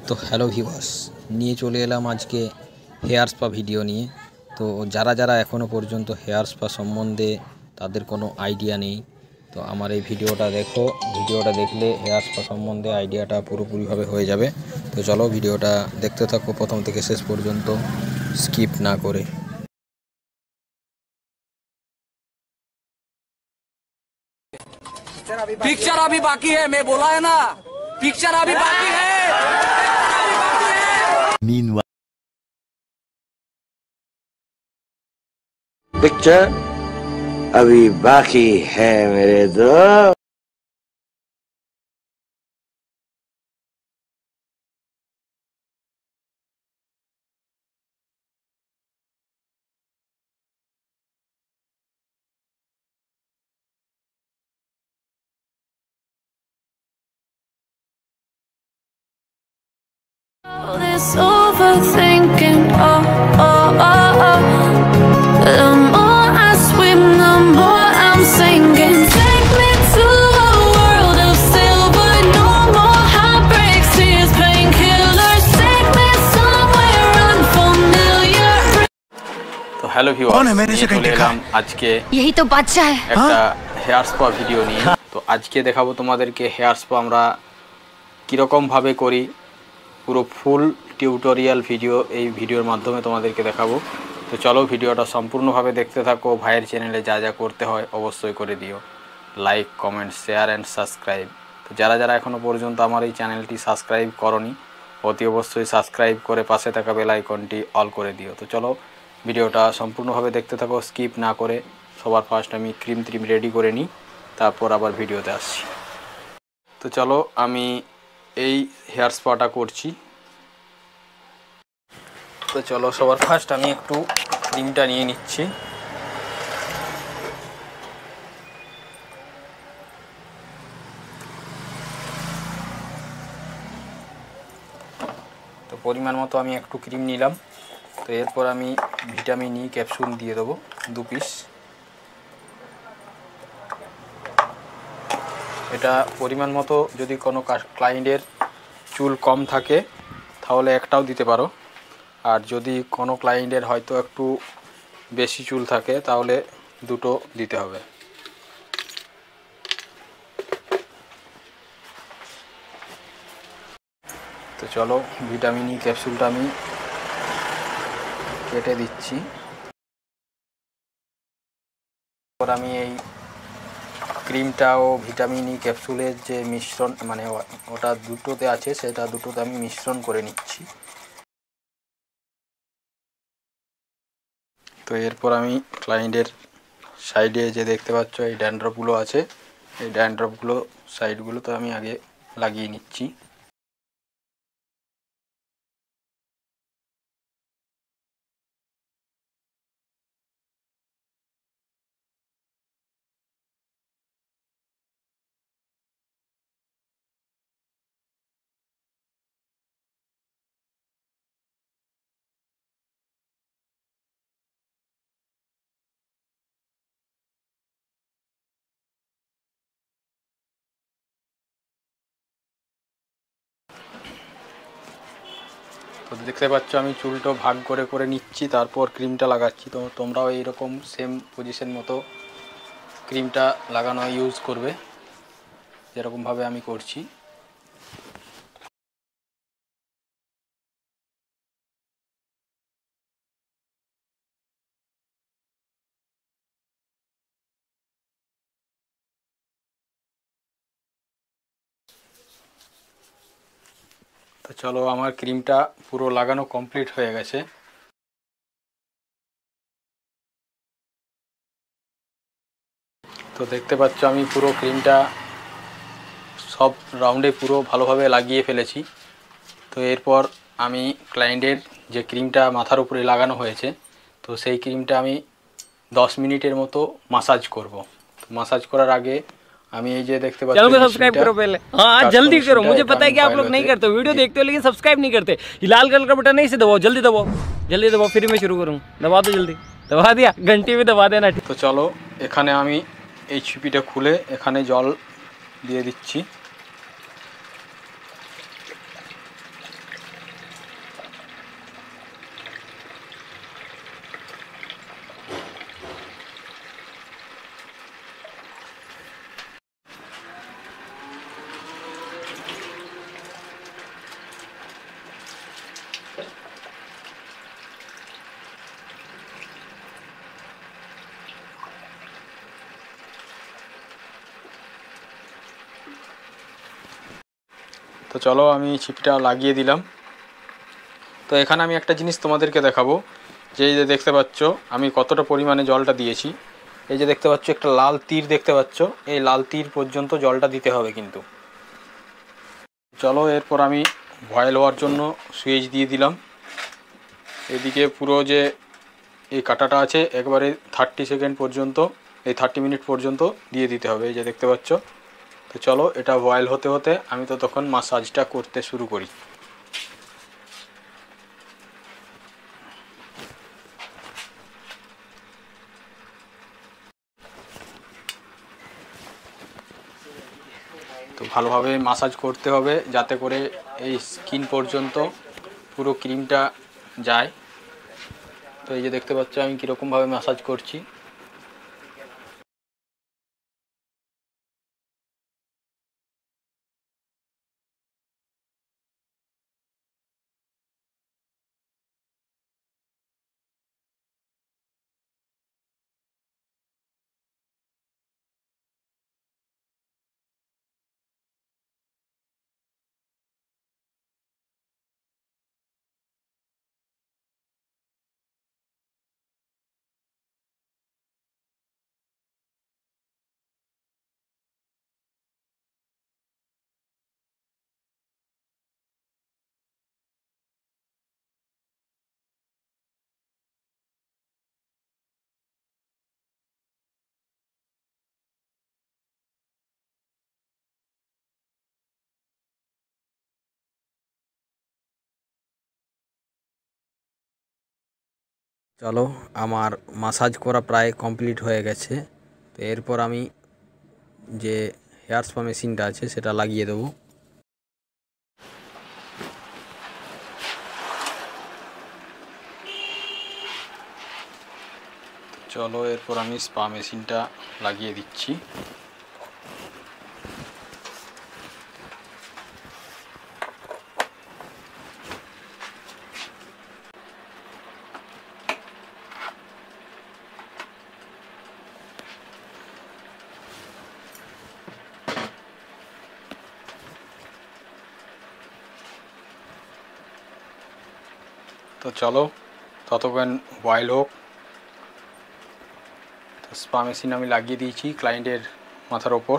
তো hello viewers, নিয়ে চলে এলাম আজকে হেয়ার স্পা ভিডিও নিয়ে। তো যারা যারা এখনও পর্যন্ত হেয়ার স্পা সম্বন্ধে তাদের কোনো আইডিয়া নেই, তো আমার এই ভিডিওটা দেখো। ভিডিওটা দেখলে হেয়ার স্পা সম্বন্ধে আইডিয়াটা পুরোপুরিভাবে হয়ে যাবে। তো চলো ভিডিওটা দেখতে থাকো প্রথম থেকে শেষ পর্যন্ত, স্কিপ না করে। पिक्चर अभी बाकी है, मैं बोला है ना, पिक्चर अभी बाकी है। पिक्चर अभी बाकी है मेरे दोस्त। This overthinking, the more I swim, the more I'm sinking. Take me to a world of silver, no more heartbreaks, tears, painkillers. Take me somewhere unfamiliar. তো হ্যালো ভিউয়ার্স, চলে এলাম আজকে यही तो बादशाह है। একটা হেয়ার স্পা ভিডিও নিয়ে। তো আজকে দেখাবো তোমাদেরকে হেয়ার স্পা আমরা কীরকমভাবে করি। পুরো ফুল টিউটোরিয়াল ভিডিও এই ভিডিওর মাধ্যমে তোমাদেরকে দেখাবো। তো চলো ভিডিওটা সম্পূর্ণভাবে দেখতে থাকো। ভাইয়ের চ্যানেলে যা যা করতে হয় অবশ্যই করে দিও, like, comment, share and subscribe. তো যারা যারা এখনও পর্যন্ত আমার এই চ্যানেলটি সাবস্ক্রাইব করনি, অতি অবশ্যই সাবস্ক্রাইব করে পাশে থাকা বেল আইকনটি অল করে দিও। তো চলো ভিডিওটা সম্পূর্ণভাবে দেখতে থাকো স্কিপ না করে। সবার ফার্স্ট আমি ক্রিম রেডি করে নিই, তারপর আবার ভিডিওতে আসছি। তো চলো আমি এই হেয়ার স্পাটা করছি। তো চলো সবার ফার্স্ট আমি একটু ক্রিমটা নিয়ে নিচ্ছি। তো পরিমাণ মতো আমি একটু ক্রিম নিলাম। তো এরপর আমি ভিটামিন ই ক্যাপসুল দিয়ে দেবো 2 পিস। এটা পরিমাণ মতো, যদি কোনো ক্লায়েন্টের চুল কম থাকে তাহলে একটাও দিতে পারো, আর যদি কোনো ক্লায়েন্টের হয়তো একটু বেশি চুল থাকে তাহলে 2টো দিতে হবে। তো চলো ভিটামিন ই ক্যাপসুলটা আমি কেটে দিচ্ছি। এরপর আমি এই ক্রিমটা ও ভিটামিন ই ক্যাপসুলের যে মিশ্রণ, মানে ওটা দুটোতে আছে, সেটা দুটোতে আমি মিশ্রণ করে নিচ্ছি। তো এরপর আমি ক্লায়েন্টের সাইডে যে দেখতে পাচ্ছ এই ড্যান্ড্রফগুলো আছে, এই ড্যান্ড্রফগুলো সাইডগুলোতে আমি আগে লাগিয়ে নিচ্ছি। তো দেখতে পাচ্ছ আমি চুলটা ভাগ করে করে নিচ্ছি, তারপর ক্রিমটা লাগাচ্ছি। তো তোমরাও এইরকম সেম পজিশন মতো ক্রিমটা লাগানো ইউজ করবে, যেরকমভাবে আমি করছি। তো চলো আমার ক্রিমটা পুরো লাগানো কমপ্লিট হয়ে গেছে। তো দেখতে পাচ্ছ আমি পুরো ক্রিমটা সব রাউন্ডে পুরো ভালোভাবে লাগিয়ে ফেলেছি। তো এরপর আমি ক্লায়েন্টের যে ক্রিমটা মাথার উপরে লাগানো হয়েছে, তো সেই ক্রিমটা আমি 10 মিনিটের মতো মাসাজ করব। তো মাসাজ করার আগে আমি এই যে দেখতে পাচ্ছি, चैनल को सब्सक्राइब करो पहले। हाँ जल्दी करो, मुझे पता है कि आप लोग नहीं करते, वीडियो देखते हो लेकिन सब्सक्राइब नहीं करते। ये लाल कलर का बटन नहीं से दबाओ, जल्दी दबाओ, जल्दी दबाओ, फिर मैं शुरू करूँ। दबा दो जल्दी, दबा दिया, घंटी भी दबा देना। तो चलो এখানে আমি এই ছিপিটা খুলে এখানে জল দিয়ে দিচ্ছি। তো চলো আমি ছিপটা লাগিয়ে দিলাম। তো এখানে আমি একটা জিনিস তোমাদেরকে দেখাবো, যে এই যে দেখতে পাচ্ছ আমি কতটা পরিমাণে জলটা দিয়েছি। এই যে দেখতে পাচ্ছ একটা লাল তীর দেখতে পাচ্ছ, এই লাল তীর পর্যন্ত জলটা দিতে হবে কিন্তু। চলো এরপর আমি বয়েল হওয়ার জন্য সুইচ দিয়ে দিলাম। এদিকে পুরো যে এই কাটাটা আছে একবারে 30 সেকেন্ড পর্যন্ত, এই 30 মিনিট পর্যন্ত দিয়ে দিতে হবে, এই যে দেখতে পাচ্ছ। তো চলো এটা বয়েল হতে হতে আমি তো তখন মাসাজটা করতে শুরু করি। তো ভালোভাবে মাসাজ করতে হবে যাতে করে এই স্কিন পর্যন্ত পুরো ক্রিমটা যায়। তো এই যে দেখতে পাচ্ছ আমি কীরকমভাবে মাসাজ করছি। চলো আমার মাসাজ করা প্রায় কমপ্লিট হয়ে গেছে। তো এরপর আমি যে হেয়ার স্পা মেশিনটা আছে সেটা লাগিয়ে দেবো। চলো এরপর আমি স্পা মেশিনটা লাগিয়ে দিচ্ছি। তো চলো ততক্ষণ বয়েল হোক। তো স্পা মেশিন আমি লাগিয়ে দিয়েছি ক্লায়েন্টের মাথার ওপর।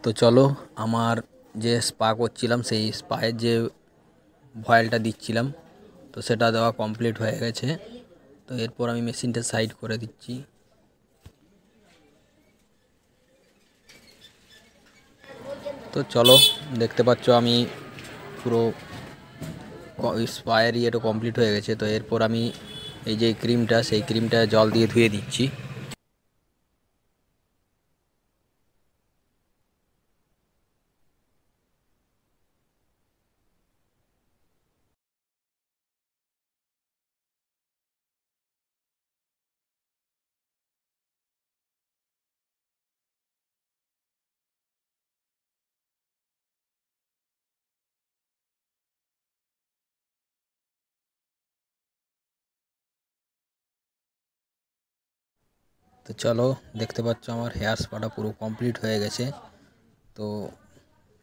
তো চলো আমার যে স্পা করছিলাম সেই স্পায়ের যে ভয়েলটা দিচ্ছিলাম তো সেটা দেওয়া কমপ্লিট হয়ে গেছে। তো এরপর আমি মেশিনটা সাইড করে দিচ্ছি। তো চলো দেখতে পাচ্ছ আমি পুরো স্পায়ের ইয়েটা কমপ্লিট হয়ে গেছে। তো এরপর আমি এই যে ক্রিমটা সেই ক্রিমটা জল দিয়ে ধুয়ে দিচ্ছি। তো চলো, দেখতে পাচ্ছ আমার হেয়ার স্পাটা পুরো কমপ্লিট হয়ে গেছে। তো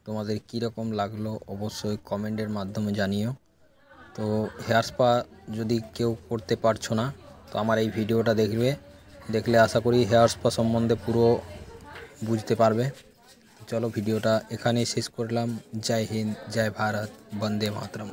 তোমাদের কীরকম লাগলো অবশ্যই কমেন্টের মাধ্যমে জানিও। তো হেয়ার স্পা যদি কেউ করতে পারছো না, তো আমার এই ভিডিওটা দেখলে আশা করি হেয়ার স্পা সম্বন্ধে পুরো বুঝতে পারবে। চলো ভিডিওটা এখানেই শেষ করলাম। জয় হিন্দ, জয় ভারত, বন্দে মাতরম।